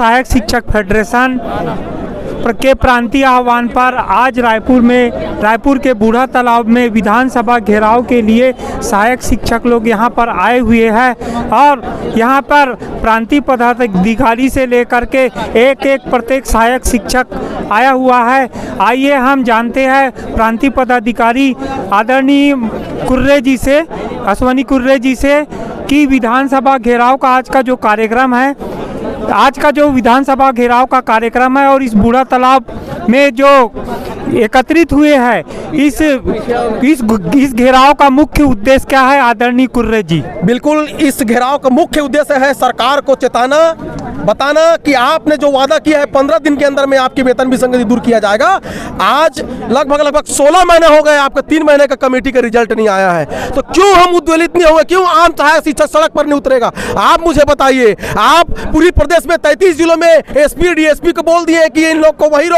सहायक शिक्षक फेडरेशन के प्रांतीय आह्वान पर आज रायपुर के बूढ़ा तालाब में विधानसभा घेराव के लिए सहायक शिक्षक लोग यहां पर आए हुए हैं और यहां पर प्रांतीय पदाधिकारी से लेकर के एक प्रत्येक सहायक शिक्षक आया हुआ है। आइए हम जानते हैं प्रांतीय पदाधिकारी आदरणीय कुर्रे जी से, अश्वनी कुर्रे जी से, कि विधानसभा घेराव का आज का जो कार्यक्रम है, आज का जो विधानसभा घेराव का कार्यक्रम है और इस बूढ़ा तालाब में जो एकत्रित हुए हैं, इस घेराव का मुख्य उद्देश्य क्या है आदरणीय कुर्रे जी? बिल्कुल, इस घेराव का मुख्य उद्देश्य है सरकार को चेताना, बताना कि आपने जो वादा किया है 15 दिन के अंदर में आपकी वेतन विसंगति दूर किया जाएगा। आज लगभग 16 महीने हो गए, आपका 3 महीने का कमेटी का रिजल्ट नहीं आया है, तो क्यों हम उद्वेलित नहीं हुए? क्यों आम सहायक शिक्षक सड़क पर नहीं उतरेगा? आप मुझे बताइए। आप पूरी प्रदेश में 33 जिलों में एसपी डीएसपी को बोल दिए कि इन लोग को वही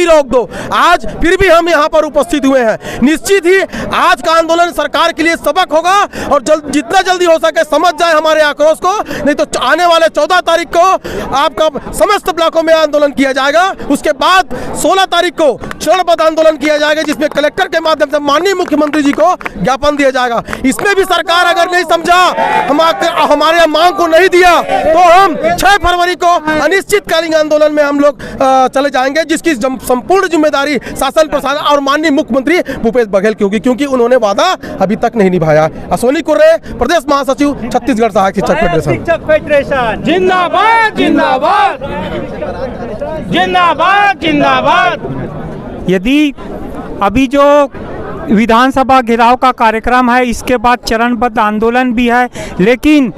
रोक दो। आज फिर भी हम यहाँ पर उपस्थित हुए हैं। निश्चित ही आज का आंदोलन सरकार के लिए सबक होगा और जितना जल्दी हो सके समझ जाए हमारे आक्रोश को, नहीं तो आने वाले 14 तारीख को आपका समस्त ब्लॉकों में आंदोलन किया जाएगा। उसके बाद 16 तारीख को चरणबद्ध आंदोलन किया जाएगा, जिसमें कलेक्टर के माध्यम से माननीय मुख्यमंत्री जी को ज्ञापन दिया जाएगा। इसमें भी सरकार अगर नहीं समझा, हमारे मांग को नहीं दिया, तो हम 6 फरवरी को अनिश्चितकालीन आंदोलन में हम लोग चले जाएंगे, जिसकी संपूर्ण जिम्मेदारी शासन प्रशासन और माननीय मुख्यमंत्री भूपेश बघेल की होगी, क्योंकि उन्होंने वादा अभी तक नहीं निभाया। अश्वनी कुर्रे, प्रदेश महासचिव, छत्तीसगढ़ सहायक शिक्षक फेडरेशन। जिंदाबाद जिंदाबाद जिंदाबाद जिंदाबाद। यदि अभी जो विधानसभा घेराव का कार्यक्रम है, इसके बाद चरणबद्ध आंदोलन भी है, लेकिन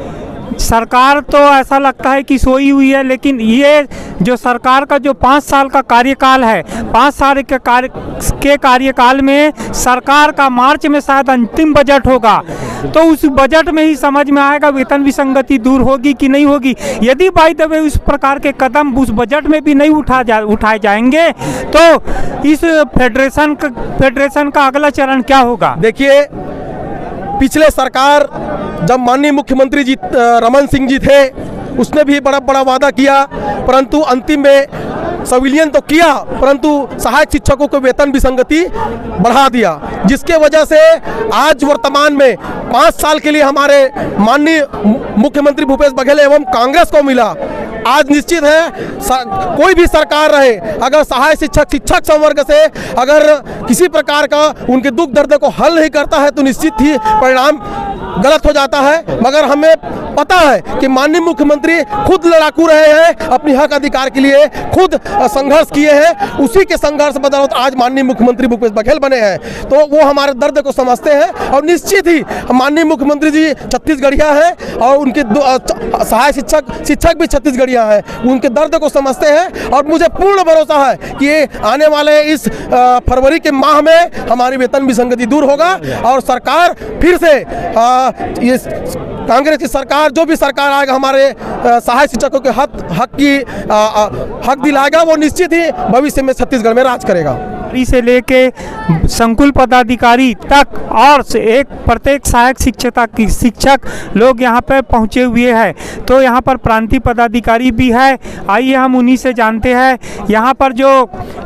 सरकार तो ऐसा लगता है कि सोई हुई है। लेकिन ये जो सरकार का जो 5 साल का कार्यकाल है, 5 साल के कार्यकाल में सरकार का मार्च में शायद अंतिम बजट होगा, तो उस बजट में ही समझ में आएगा वेतन विसंगति दूर होगी कि नहीं होगी। यदि बाय द वे उस प्रकार के कदम उस बजट में भी नहीं उठाए जाएंगे, तो इस फेडरेशन का अगला चरण क्या होगा? देखिए, पिछले सरकार जब माननीय मुख्यमंत्री जी रमन सिंह जी थे, उसने भी बड़ा वादा किया, परंतु अंतिम में संविलियन तो किया, परंतु सहायक शिक्षकों को वेतन विसंगति बढ़ा दिया, जिसके वजह से आज वर्तमान में 5 साल के लिए हमारे माननीय मुख्यमंत्री भूपेश बघेल एवं कांग्रेस को मिला। आज निश्चित है कोई भी सरकार रहे, अगर सहायक शिक्षक संवर्ग से अगर किसी प्रकार का उनके दुख दर्द को हल नहीं करता है, तो निश्चित ही परिणाम गलत हो जाता है। मगर हमें पता है कि माननीय मुख्यमंत्री खुद लड़ाकू रहे हैं, अपनी हक अधिकार के लिए खुद संघर्ष किए हैं, उसी के संघर्ष बदौलत आज माननीय मुख्यमंत्री भूपेश बघेल बने हैं, तो वो हमारे दर्द को समझते हैं। और निश्चित ही माननीय मुख्यमंत्री जी छत्तीसगढ़िया हैं और उनके सहायक शिक्षक भी छत्तीसगढ़िया हैं, उनके दर्द को समझते हैं। और मुझे पूर्ण भरोसा है कि आने वाले इस फरवरी के माह में हमारी वेतन विसंगति दूर होगा और सरकार फिर से ये कांग्रेस की सरकार, जो भी सरकार आएगा, हमारे सहायक शिक्षकों के हक दिलाएगा, वो निश्चित ही भविष्य में छत्तीसगढ़ में राज करेगा। से लेके संकुल पदाधिकारी तक और एक प्रत्येक सहायक शिक्षक लोग यहाँ पर पहुँचे हुए हैं, तो यहाँ पर प्रांतीय पदाधिकारी भी है। आइए हम उन्हीं से जानते हैं, यहाँ पर जो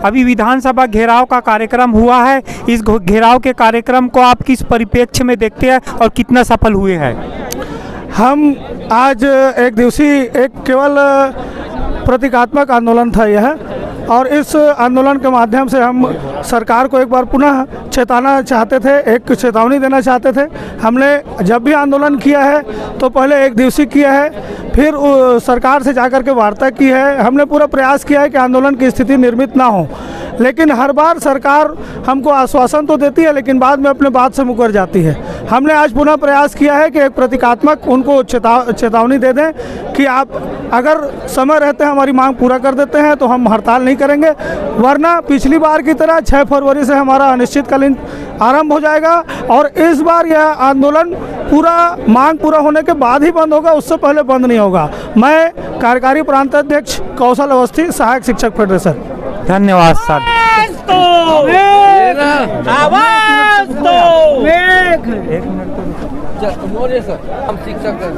अभी विधानसभा घेराव का कार्यक्रम हुआ है, इस घेराव के कार्यक्रम को आप किस परिप्रेक्ष्य में देखते हैं और कितना सफल हुए हैं? हम आज एक दिवसीय केवल प्रतीकात्मक आंदोलन था यह, और इस आंदोलन के माध्यम से हम सरकार को एक बार पुनः चेताना चाहते थे, एक चेतावनी देना चाहते थे। हमने जब भी आंदोलन किया है तो पहले एक दिवसीय किया है, फिर सरकार से जाकर के वार्ता की है। हमने पूरा प्रयास किया है कि आंदोलन की स्थिति निर्मित ना हो, लेकिन हर बार सरकार हमको आश्वासन तो देती है, लेकिन बाद में अपने बात से मुकर जाती है। हमने आज पुनः प्रयास किया है कि एक प्रतीकात्मक उनको चेतावनी दे दें कि आप अगर समय रहते हमारी मांग पूरा कर देते हैं तो हम हड़ताल नहीं करेंगे, वरना पिछली बार की तरह 6 फरवरी से हमारा अनिश्चितकालीन आरंभ हो जाएगा। और इस बार यह आंदोलन मांग पूरा होने के बाद ही बंद होगा, उससे पहले बंद नहीं होगा। मैं कार्यकारी प्रांत अध्यक्ष कौशल अवस्थी, सहायक शिक्षक फेडरेशन। धन्यवाद सर।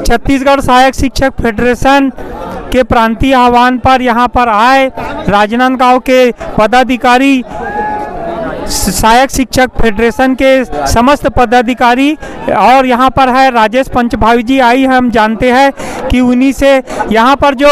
छत्तीसगढ़ सहायक शिक्षक फेडरेशन के प्रांतीय आह्वान पर यहाँ पर आए राजनांदगांव के पदाधिकारी, सहायक शिक्षक फेडरेशन के समस्त पदाधिकारी और यहाँ पर है राजेश पंचभावी जी आई है। हम जानते हैं कि उन्हीं से यहाँ पर जो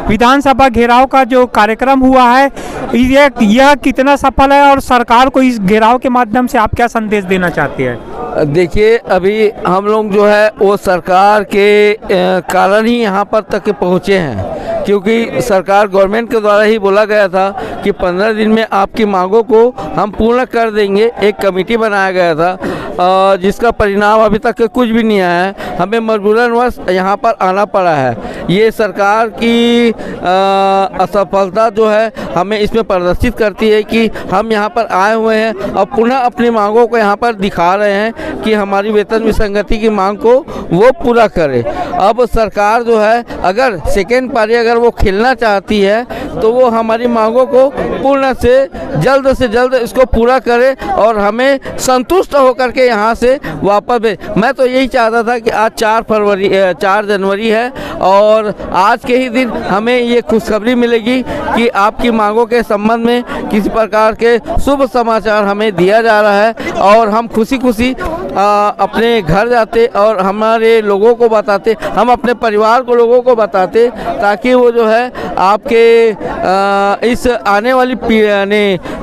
विधानसभा घेराव का जो कार्यक्रम हुआ है यह कितना सफल है और सरकार को इस घेराव के माध्यम से आप क्या संदेश देना चाहते हैं? देखिए, अभी हम लोग जो है वो सरकार के कारण ही यहाँ पर तक पहुँचे हैं, क्योंकि सरकार गवर्नमेंट के द्वारा ही बोला गया था कि 15 दिन में आपकी मांगों को हम पूर्ण कर देंगे। एक कमेटी बनाया गया था जिसका परिणाम अभी तक कुछ भी नहीं आया है। हमें मजबूरनवश यहाँ पर आना पड़ा है। ये सरकार की असफलता जो है हमें इसमें प्रदर्शित करती है कि हम यहाँ पर आए हुए हैं और पुनः अपनी मांगों को यहाँ पर दिखा रहे हैं कि हमारी वेतन विसंगति की मांग को वो पूरा करे। अब सरकार जो है अगर सेकेंड पारी अगर वो खेलना चाहती है तो वो हमारी मांगों को पूर्ण से जल्द इसको पूरा करे और हमें संतुष्ट होकर के यहाँ से वापस भेज। मैं तो यही चाहता था कि आज 4 जनवरी है और आज के ही दिन हमें ये खुशखबरी मिलेगी कि आपकी मांगों के संबंध में किसी प्रकार के शुभ समाचार हमें दिया जा रहा है और हम खुशी अपने घर जाते और हमारे लोगों को बताते, हम अपने परिवार को लोगों को बताते, ताकि वो जो है आपके इस आने वाली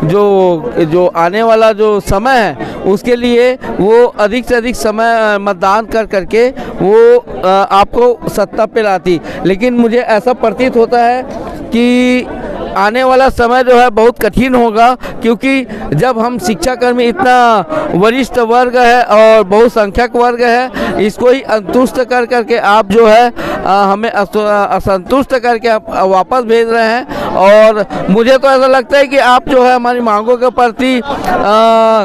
जो आने वाला जो समय है उसके लिए वो अधिक से अधिक समय मतदान करके वो आपको सत्ता पे लाती। लेकिन मुझे ऐसा प्रतीत होता है कि आने वाला समय जो है बहुत कठिन होगा, क्योंकि जब हम शिक्षाकर्मी इतना वरिष्ठ वर्ग है और बहुसंख्यक वर्ग है, इसको ही संतुष्ट करके आप जो है हमें असंतुष्ट करके आप वापस भेज रहे हैं। और मुझे तो ऐसा लगता है कि आप जो है हमारी मांगों के प्रति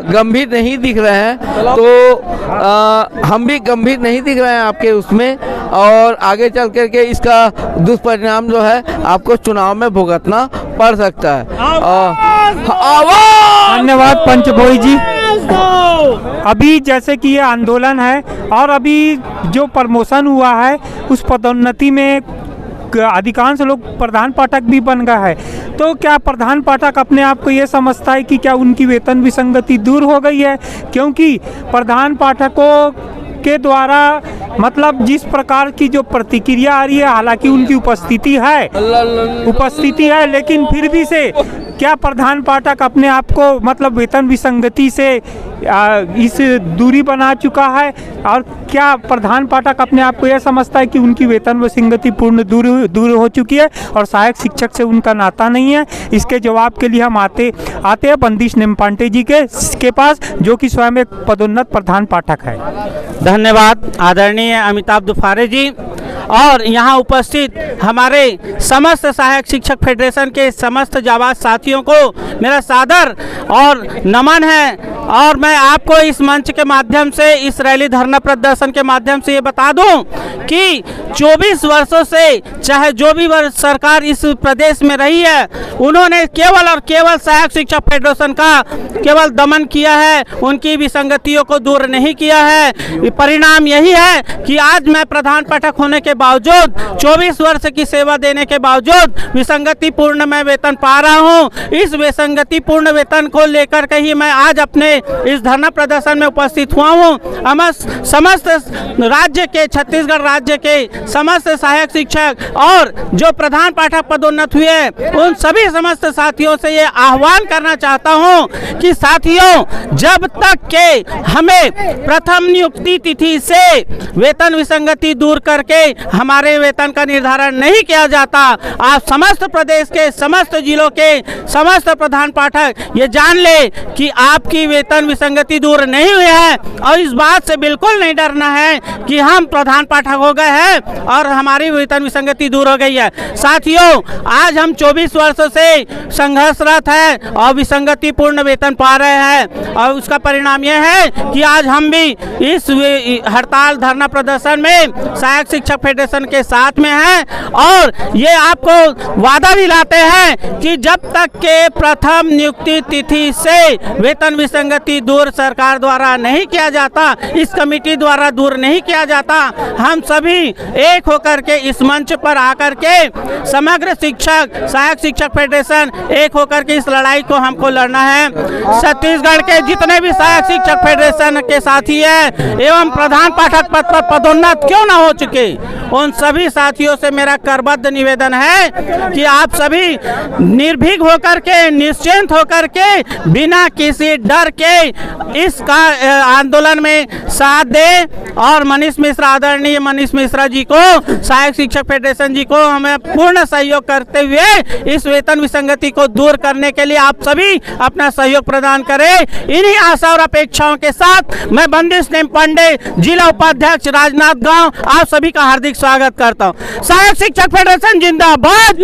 गंभीर नहीं दिख रहे हैं, तो हम भी गंभीर नहीं दिख रहे हैं आपके उसमें, और आगे चल करके इसका दुष्परिणाम जो है आपको चुनाव में भुगतना पड़ सकता है। धन्यवाद पंचभोई जी। अभी जैसे कि ये आंदोलन है और अभी जो प्रमोशन हुआ है उस पदोन्नति में अधिकांश लोग प्रधान पाठक भी बन गया है, तो क्या प्रधान पाठक अपने आप को ये समझता है कि क्या उनकी वेतन विसंगति दूर हो गई है? क्योंकि प्रधान पाठकों के द्वारा मतलब जिस प्रकार की जो प्रतिक्रिया आ रही है, हालांकि उनकी उपस्थिति है लेकिन फिर भी से क्या प्रधान पाठक अपने आप को मतलब वेतन विसंगति से इस दूरी बना चुका है? और क्या प्रधान पाठक अपने आप को यह समझता है कि उनकी वेतन विसंगति पूर्ण दूर हो चुकी है और सहायक शिक्षक से उनका नाता नहीं है? इसके जवाब के लिए हम आते हैं बंदिश नेमपांडे जी के पास, जो कि स्वयं एक पदोन्नत प्रधान पाठक है। धन्यवाद आदरणीय अमिताभ दुफारे जी और यहाँ उपस्थित हमारे समस्त सहायक शिक्षक फेडरेशन के समस्त जाबाज साथियों को मेरा सादर और नमन है। और मैं आपको इस मंच के माध्यम से, इस रैली धरना प्रदर्शन के माध्यम से ये बता दूं कि 24 वर्षों से चाहे जो भी सरकार इस प्रदेश में रही है, उन्होंने केवल और केवल सहायक शिक्षक फेडरेशन का केवल दमन किया है, उनकी विसंगतियों को दूर नहीं किया है। परिणाम यही है कि आज मैं प्रधान पाठक होने के बावजूद, 24 वर्ष की सेवा देने के बावजूद विसंगति पूर्ण मैं वेतन पा रहा हूं। इस विसंगति पूर्ण वेतन को लेकर के ही मैं आज अपने इस धरना प्रदर्शन में उपस्थित हुआ हूं। समस्त राज्य के, छत्तीसगढ़ राज्य के समस्त सहायक शिक्षक और जो प्रधान पाठक पदोन्नत हुए उन सभी समस्त साथियों से ये आह्वान करना चाहता हूं कि साथियों, जब तक के हमें प्रथम नियुक्ति तिथि से वेतन विसंगति दूर करके हमारे वेतन का निर्धारण नहीं किया जाता, आप समस्त प्रदेश के समस्त जिलों के समस्त प्रधान पाठक ये जान ले कि आपकी वेतन विसंगति दूर नहीं हुई है। और इस बात से बिल्कुल नहीं डरना है कि हम प्रधान पाठक हो गए हैं और हमारी वेतन विसंगति दूर हो गई है। साथियों, आज हम 24 वर्षों से संघर्षरत हैं और विसंगति पूर्ण वेतन पा रहे हैं, और उसका परिणाम यह है कि आज हम भी इस हड़ताल धरना प्रदर्शन में सहायक शिक्षक फेडरेशन के साथ में हैं और ये आपको वादा दिलाते हैं कि जब तक के प्रथम नियुक्ति तिथि से वेतन विसंगति विसंगति दूर सरकार द्वारा नहीं किया जाता, इस कमेटी द्वारा दूर नहीं किया जाता। हम सभी एक होकर के इस मंच पर आकर के समग्र शिक्षक सहायक शिक्षक फेडरेशन एक होकर के इस लड़ाई को हमको लड़ना है। छत्तीसगढ़ के जितने भी सहायक शिक्षक फेडरेशन के साथी हैं एवं प्रधान पाठक पद पर पदोन्नत क्यों ना हो चुके, उन सभी साथियों से मेरा करबद्ध निवेदन है कि आप सभी निर्भीक होकर के, निश्चिंत होकर के, बिना किसी डर के इस आंदोलन में साथ दें और मनीष मिश्रा, आदरणीय मनीष मिश्रा जी को, सहायक शिक्षक फेडरेशन जी को हमें पूर्ण सहयोग करते हुए इस वेतन विसंगति को दूर करने के लिए आप सभी अपना सहयोग प्रदान करें। इन्हीं आशा और अपेक्षाओं के साथ मैं बंदिश नेम पांडे, जिला उपाध्यक्ष राजनांदगांव, आप सभी का हार्दिक स्वागत करता हूं। सहायक शिक्षक फेडरेशन जिंदाबाद।